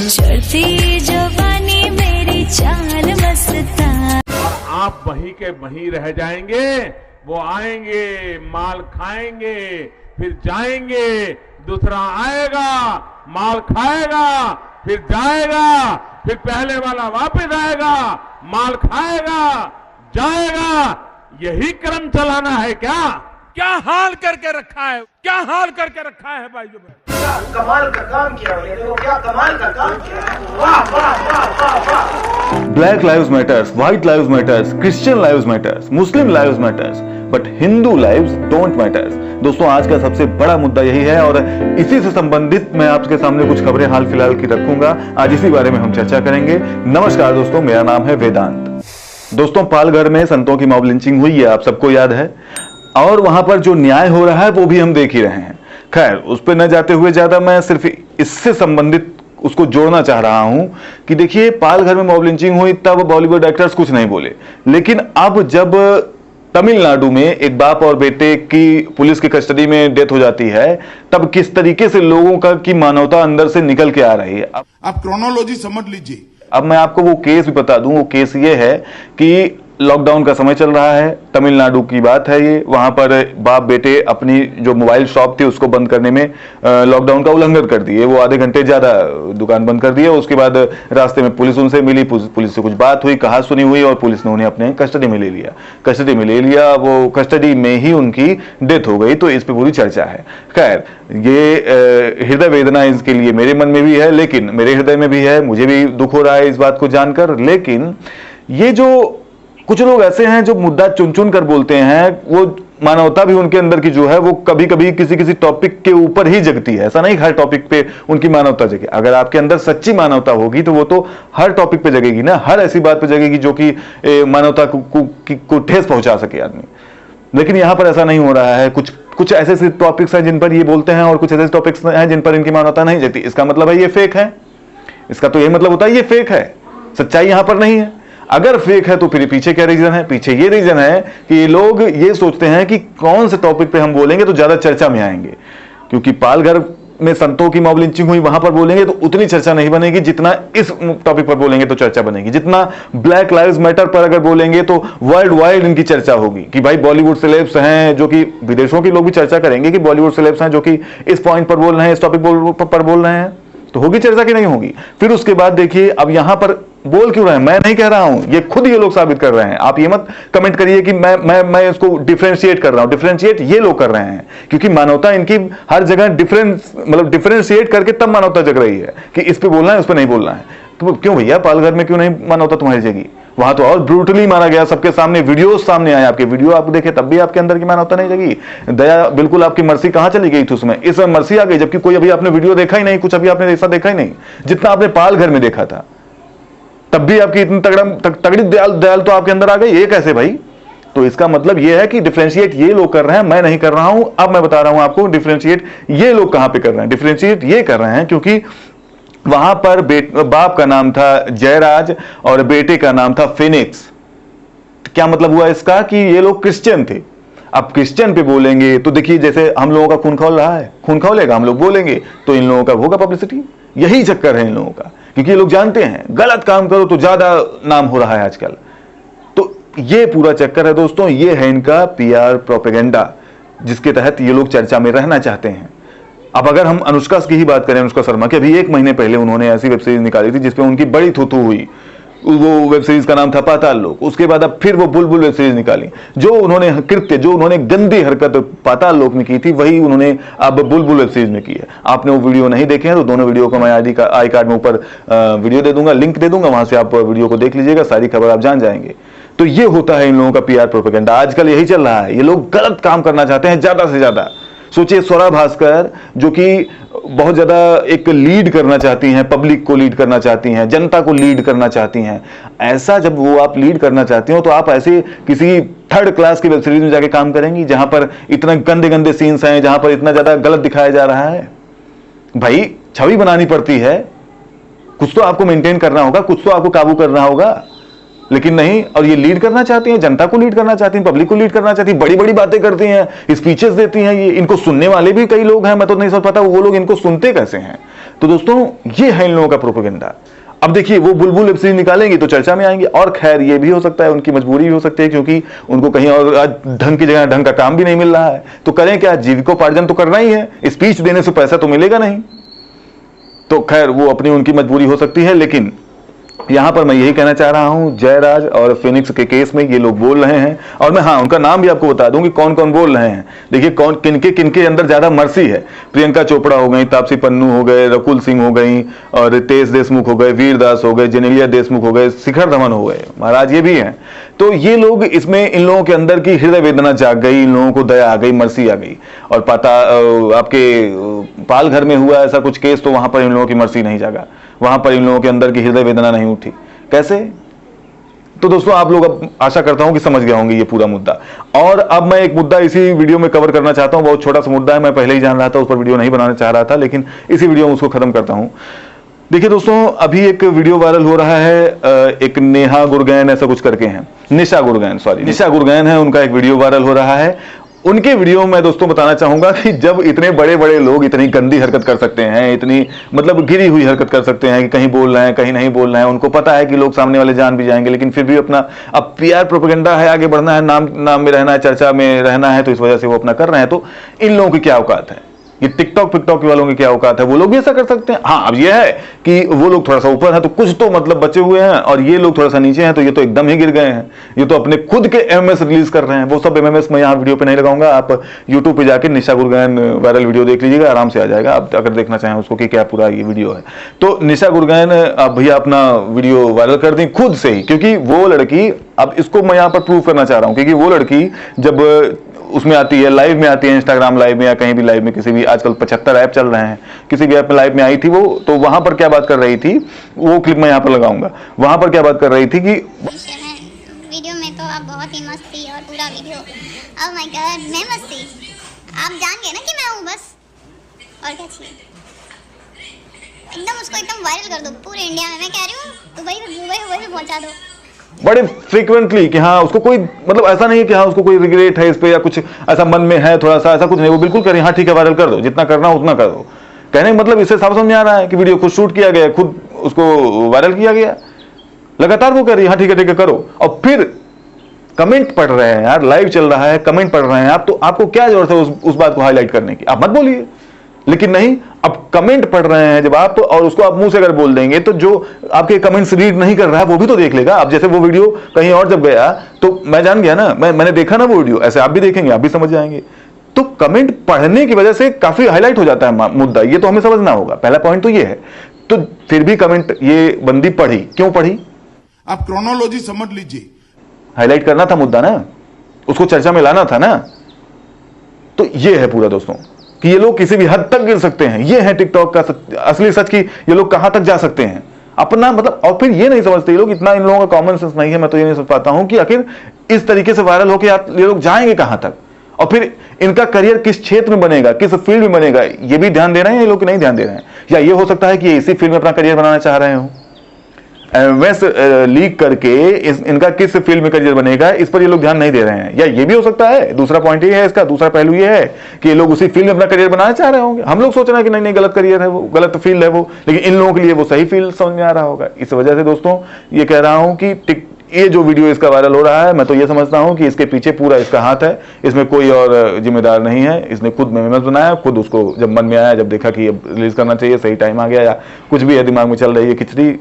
चढ़ती जवानी मेरी चाल मस्ताना। आप वहीं के वहीं रह जाएंगे, वो आएंगे, माल खाएंगे, फिर जाएंगे, दूसरा आएगा, माल खाएगा, फिर जाएगा, फिर पहले वाला वापस आएगा, माल खाएगा, जाएगा। यही क्रम चलाना है क्या? क्या हाल करके रखा है, क्या हाल करके रखा है भाई जो कमाल का काम किया है, देखो क्या कमाल का काम किया है। वाह वाह वाह वाह वाह। Black lives matters, white lives matters, Christian lives matters, Muslim lives matters, but Hindu lives don't matters. दोस्तों, आज का सबसे बड़ा मुद्दा यही है और इसी से संबंधित मैं आपके सामने कुछ खबरें हाल फिलहाल की रखूंगा। आज इसी बारे में हम चर्चा करेंगे। नमस्कार दोस्तों, मेरा नाम है वेदांत। दोस्तों, पालघर में संतों की मॉब लिंचिंग हुई है, आप सबको याद है, और वहां पर जो न्याय हो रहा है वो भी हम देख ही रहे हैं। खैर, उस पर न जाते हुए ज्यादा मैं सिर्फ इससे संबंधित उसको जोड़ना चाह रहा हूं कि देखिए, पालघर में मॉब लिंचिंग हुई तब बॉलीवुड एक्टर्स कुछ नहीं बोले, लेकिन अब जब तमिलनाडु में एक बाप और बेटे की पुलिस की कस्टडी में डेथ हो जाती है, तब किस तरीके से लोगों का की मानवता अंदर से निकल के आ रही है। आप क्रोनोलॉजी समझ लीजिए। अब मैं आपको वो केस भी बता दूं। वो केस ये है कि लॉकडाउन का समय चल रहा है, तमिलनाडु की बात है ये। वहां पर बाप बेटे अपनी जो मोबाइल शॉप थी उसको बंद करने में लॉकडाउन का उल्लंघन कर दिए। वो आधे घंटे ज्यादा दुकान बंद कर दिए। उसके बाद रास्ते में पुलिस उनसे मिली, पुलिस से कुछ बात हुई, कहा सुनी हुई, और पुलिस ने उन्हें अपने कस्टडी में ले लिया। कस्टडी में ले लिया, वो कस्टडी में ही उनकी डेथ हो गई। तो इस पर पूरी चर्चा है। खैर, ये हृदय वेदना इसके लिए मेरे मन में भी है, लेकिन मेरे हृदय में भी है, मुझे भी दुख हो रहा है इस बात को जानकर। लेकिन ये जो कुछ लोग ऐसे हैं जो मुद्दा चुन चुन कर बोलते हैं, वो मानवता भी उनके अंदर की जो है वो कभी कभी किसी किसी टॉपिक के ऊपर ही जगती है। ऐसा नहीं हर टॉपिक पे उनकी मानवता जगे। अगर आपके अंदर सच्ची मानवता होगी तो वो तो हर टॉपिक पे जगेगी ना, हर ऐसी बात पे जगेगी जो कि मानवता को ठेस पहुंचा सके आदमी। लेकिन यहां पर ऐसा नहीं हो रहा है। कुछ ऐसे टॉपिक्स हैं जिन पर ये बोलते हैं और कुछ ऐसे टॉपिक्स हैं जिन पर इनकी मानवता नहीं जगती। इसका मतलब है ये फेक है। इसका तो ये मतलब होता है ये फेक है, सच्चाई यहां पर नहीं है। अगर फेक है तो फिर पीछे क्या रीजन है? पीछे ये रीजन है कि लोग ये सोचते हैं कि कौन से टॉपिक पे हम बोलेंगे तो ज्यादा चर्चा में आएंगे। क्योंकि पालघर में संतों की मॉब लिंचिंग हुई, वहां पर बोलेंगे तो उतनी चर्चा नहीं बनेगी जितना इस टॉपिक पर बोलेंगे तो चर्चा बनेगी। जितना ब्लैक लाइव्स मैटर पर अगर बोलेंगे तो वर्ल्ड वाइड इनकी चर्चा होगी कि भाई बॉलीवुड सेलेब्स हैं, जो कि विदेशों के लोग भी चर्चा करेंगे कि बॉलीवुड सेलेब्स हैं जो कि इस पॉइंट पर बोल रहे हैं, इस टॉपिक पर बोल रहे हैं, तो होगी चर्चा की नहीं होगी। फिर उसके बाद देखिए, अब यहां पर बोल क्यों रहे हैं? मैं नहीं कह रहा हूं, ये खुद ये लोग साबित कर रहे हैं। आप ये मत कमेंट करिए कि मैं इसको डिफरेंशिएट कर रहा हूं। डिफरेंशिएट ये लोग कर रहे हैं क्योंकि मानवता इनकी हर जगह डिफरेंशिएट करके तब मानवता जग रही है कि इस पे बोलना है, उस पे नहीं बोलना है। तो क्यों भैया, पालघर में क्यों नहीं मानवता तुम्हारी जगी? वहां तो और ब्रूटली मारा गया, सबके सामने वीडियो सामने आए, आपके वीडियो आप देखे तब भी आपके अंदर की मानवता नहीं जगी। दया बिल्कुल, आपकी मर्सी कहां चली गई थी उसमें? इस मर्सी आ गई, जबकि कोई अभी आपने वीडियो देखा ही नहीं, कुछ अभी आपने ऐसा देखा ही नहीं जितना आपने पालघर में देखा था। तब भी आपकी इतनी तगड़ी दयाल तो आपके अंदर आ गई। ये कैसे भाई? तो इसका मतलब ये है कि डिफरेंशिएट ये लोग कर रहे हैं, मैं नहीं कर रहा हूं। अब मैं बता रहा हूं आपको डिफरेंशिएट ये लोग कहां पे कर रहे हैं। डिफरेंशिएट ये कर रहे हैं क्योंकि वहां पर बाप का नाम था जयराज और बेटे का नाम था फिनिक्स। क्या मतलब हुआ इसका? कि ये लोग क्रिश्चियन थे। अब क्रिश्चियन पे बोलेंगे तो देखिए, जैसे हम लोगों का खून खौल रहा है, खून खौलेगा, हम लोग बोलेंगे तो इन लोगों का होगा पब्लिसिटी। यही चक्कर है इन लोगों का, क्योंकि ये लोग जानते हैं गलत काम करो तो ज्यादा नाम हो रहा है आजकल। तो ये पूरा चक्कर है दोस्तों। ये है इनका पीआर प्रोपेगेंडा, जिसके तहत ये लोग चर्चा में रहना चाहते हैं। अब अगर हम अनुष्का की ही बात करें, अनुष्का शर्मा की, अभी 1 महीने पहले उन्होंने ऐसी वेब सीरीज निकाली थी जिसपे उनकी बड़ी थूथू हुई। वो वेब सीरीज का नाम था पाताल लोक। उसके बाद अब फिर वो बुलबुल वेब सीरीज निकाली। जो उन्होंने गंदी हरकत पाताल लोक में की थी, वही उन्होंने अब बुलबुल वेब सीरीज में की है। आपने वो वीडियो नहीं देखे हैं तो दोनों वीडियो को मैं आई कार्ड में ऊपर वीडियो दे दूंगा, लिंक दे दूंगा, वहां से आप वीडियो को देख लीजिएगा, सारी खबर आप जान जाएंगे। तो ये होता है इन लोगों का पीआर प्रोपेगेंडा। आजकल यही चल रहा है। ये लोग गलत काम करना चाहते हैं ज्यादा से ज्यादा। सोचिए, स्वरा भास्कर जो कि बहुत ज्यादा एक लीड करना चाहती हैं, पब्लिक को लीड करना चाहती हैं, जनता को लीड करना चाहती हैं। ऐसा जब वो आप लीड करना चाहती हो तो आप ऐसे किसी थर्ड क्लास की वेब सीरीज में जाके काम करेंगी जहां पर इतना गंदे गंदे सीन्स हैं, जहां पर इतना ज्यादा गलत दिखाया जा रहा है। भाई, छवि बनानी पड़ती है, कुछ तो आपको मेंटेन करना होगा, कुछ तो आपको काबू करना होगा। लेकिन नहीं, और ये लीड करना चाहती हैं, जनता को लीड करना चाहती हैं, पब्लिक को लीड करना चाहती हैं, बड़ी बड़ी बातें करती हैं, स्पीचेस देती हैं। ये इनको सुनने वाले भी कई लोग हैं। मैं तो नहीं समझ पाता वो लोग इनको सुनते कैसे हैं। तो दोस्तों ये है इन लोगों का प्रोपेगेंडा। अब देखिए वो बुलबुल वेब सीरीज निकालेंगे तो चर्चा में आएंगे, और खैर ये भी हो सकता है उनकी मजबूरी भी हो सकती है, क्योंकि उनको कहीं और ढंग की जगह ढंग का काम भी नहीं मिल रहा है, तो करें क्या, जीविकोपार्जन तो करना ही है, स्पीच देने से पैसा तो मिलेगा नहीं, तो खैर वो अपनी उनकी मजबूरी हो सकती है। लेकिन यहां पर मैं यही कहना चाह रहा हूं, जयराज और फिनिक्स के केस में ये लोग बोल रहे हैं, और मैं उनका नाम भी आपको बता दूं कि कौन कौन बोल रहे हैं। देखिए कौन किनके अंदर ज्यादा मर्सी है। प्रियंका चोपड़ा हो गई, तापसी पन्नू हो गए, रकुल सिंह हो गई, और रितेश देशमुख हो गए, वीर दास हो गए, जेनेलिया देशमुख हो गए, शिखर धवन हो गए, महाराज ये भी हैं। तो ये लोग, इसमें इन लोगों के अंदर की हृदय वेदना जाग गई, इन लोगों को दया आ गई, मर्सी आ गई। और आपके पालघर में हुआ ऐसा कुछ केस, तो वहां पर इन लोगों की मर्सी नहीं जागा, वहां पर इन लोगों के अंदर की हृदय वेदना नहीं उठी। कैसे? तो दोस्तों आप लोग, अब आशा करता हूं कि समझ गए होंगे ये पूरा मुद्दा। और अब मैं एक मुद्दा इसी वीडियो में कवर करना चाहता हूं, बहुत छोटा सा मुद्दा है, मैं पहले ही जान रहा था, उस पर वीडियो नहीं बनाना चाह रहा था, लेकिन इसी वीडियो में उसको खत्म करता हूं। देखिए दोस्तों, अभी एक वीडियो वायरल हो रहा है, एक नेहा गुरगैन ऐसा कुछ करके हैं, निशा गुरगैन है, उनका एक वीडियो वायरल हो रहा है। उनके वीडियो में दोस्तों बताना चाहूंगा कि जब इतने बड़े बड़े लोग इतनी गंदी हरकत कर सकते हैं, इतनी मतलब गिरी हुई हरकत कर सकते हैं कि कहीं बोल रहे हैं कहीं नहीं बोल रहे हैं, उनको पता है कि लोग सामने वाले जान भी जाएंगे, लेकिन फिर भी अपना, अब पीआर प्रोपेगेंडा है, आगे बढ़ना है, नाम में रहना है, चर्चा में रहना है, तो इस वजह से वो अपना कर रहे हैं। तो इन लोगों की क्या औकात है, ये टिकटॉक वालों की क्या औकात है, वो लोग भी ऐसा कर सकते हैं। हाँ, अब ये है कि वो लोग थोड़ा सा ऊपर है तो कुछ तो मतलब बचे हुए हैं, और ये लोग थोड़ा सा नीचे हैं तो ये तो एकदम ही गिर गए हैं। ये तो अपने खुद के एमएमएस रिलीज कर रहे हैं, वो सब एमएमएस मैं यहाँ वीडियो पे नहीं लगाऊंगा, आप यूट्यूब पे जाके निशा गुरगैन वायरल वीडियो देख लीजिएगा, आराम से आ जाएगा, आप अगर देखना चाहें उसको कि क्या पूरा ये वीडियो है। तो निशा गुरगैन आप भैया अपना वीडियो वायरल कर दी खुद से ही, क्योंकि वो लड़की, अब इसको मैं यहाँ पर प्रूव करना चाह रहा हूँ, क्योंकि वो लड़की जब उसमें आती है, लाइव में आती है, इंस्टाग्राम लाइव में या कहीं भी लाइव में, किसी भी, आजकल 75 ऐप चल रहे हैं, किसी भी ऐप में लाइव में आई थी वो, तो वहां पर क्या बात कर रही थी, वो क्लिप मैं यहाँ पर लगाऊंगा, वहां पर क्या बात कर रही थी कि वीडियो में तो आप बहुत ही मस्त थी, और पूरा वीडियो, ओह माय गॉड, मैं मस्त थी, आप जान गए ना कि मैं हूँ, बस और क्या चाहिए। एकदम उसको एकदम वायरल कर दो पूरे इंडिया में, मैं कह रही हूँ दुबई में पहुंचा दो बड़े फ्रीक्वेंटली, कि हाँ उसको कोई मतलब ऐसा नहीं है कि हाँ उसको कोई रिग्रेट है इस पे या कुछ ऐसा मन में है थोड़ा सा, ऐसा कुछ नहीं, वो बिल्कुल करें, हाँ ठीक है वायरल कर दो, जितना करना उतना कर दो। कहने का मतलब इससे साफ समझ में आ रहा है कि वीडियो खुद शूट किया गया, खुद उसको वायरल किया गया, लगातार वो कर रही है, हाँ ठीक है करो, और फिर कमेंट पढ़ रहे हैं यार, लाइव चल रहा है, कमेंट पढ़ रहे हैं आप, तो आपको क्या जरूरत है उस बात को हाईलाइट करने की, आप मत बोलिए। लेकिन नहीं, अब कमेंट पढ़ रहे हैं जब आप, तो और उसको आप मुंह से अगर बोल देंगे तो जो आपके कमेंट्स रीड नहीं कर रहा है वो भी तो देख लेगा। अब जैसे वो वीडियो कहीं और जब गया तो मैं जान गया ना, मैंने देखा ना वो वीडियो, ऐसे आप भी देखेंगे, आप भी समझ जाएंगे। तो कमेंट पढ़ने की वजह से काफी हाईलाइट हो जाता है मुद्दा, ये तो हमें समझना होगा, पहला पॉइंट तो ये है। तो फिर भी कमेंट ये बंदी पढ़ी, क्यों पढ़ी? आप क्रोनोलॉजी समझ लीजिए, हाईलाइट करना था मुद्दा ना, उसको चर्चा में लाना था ना। तो ये है पूरा दोस्तों कि ये लोग किसी भी हद तक गिर सकते हैं, ये है टिकटॉक का असली सच की ये लोग कहां तक जा सकते हैं अपना मतलब। और फिर ये नहीं समझते ये लोग, इतना इन लोगों का कॉमन सेंस नहीं है, मैं तो ये नहीं समझ पाता हूं कि आखिर इस तरीके से वायरल होकर ये लोग जाएंगे कहां तक, और फिर इनका करियर किस क्षेत्र में बनेगा, किस फील्ड में बनेगा, ये भी ध्यान दे रहे हैं ये लोग नहीं ध्यान दे रहे हैं। या ये हो सकता है कि इसी फील्ड में अपना करियर बनाना चाह रहे हो, एमएस लीक करके इनका किस फील्ड में करियर बनेगा इस पर ये लोग ध्यान नहीं दे रहे हैं। या ये भी हो सकता है, दूसरा पॉइंट ये है इसका, दूसरा पहलू ये है कि ये लोग उसी फील्ड में अपना करियर बनाना चाह रहे होंगे। हम लोग सोच रहे हैं कि नहीं गलत करियर है वो, गलत फील्ड है वो, लेकिन इन लोगों के लिए वो सही फील्ड समझ में आ रहा होगा। इस वजह से दोस्तों ये कह रहा हूं कि ये जो वीडियो इसका वायरल हो रहा है, मैं तो ये समझता हूं कि इसके पीछे पूरा इसका हाथ है, इसमें कोई और जिम्मेदार नहीं है। इसने खुद मेमोस बनाया, खुद उसको जब मन में आया, जब देखा कि अब रिलीज करना चाहिए, सही टाइम आ गया, या कुछ भी है दिमाग में चल रही है खिचड़ी,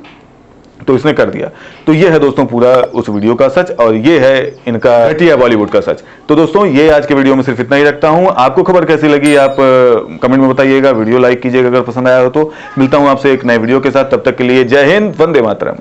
तो इसने कर दिया। तो ये है दोस्तों पूरा उस वीडियो का सच, और ये है इनका घटिया बॉलीवुड का सच। तो दोस्तों ये आज के वीडियो में सिर्फ इतना ही रखता हूं। आपको खबर कैसी लगी आप कमेंट में बताइएगा, वीडियो लाइक कीजिएगा अगर पसंद आया हो तो। मिलता हूं आपसे एक नए वीडियो के साथ, तब तक के लिए जय हिंद, वंदे मातरम।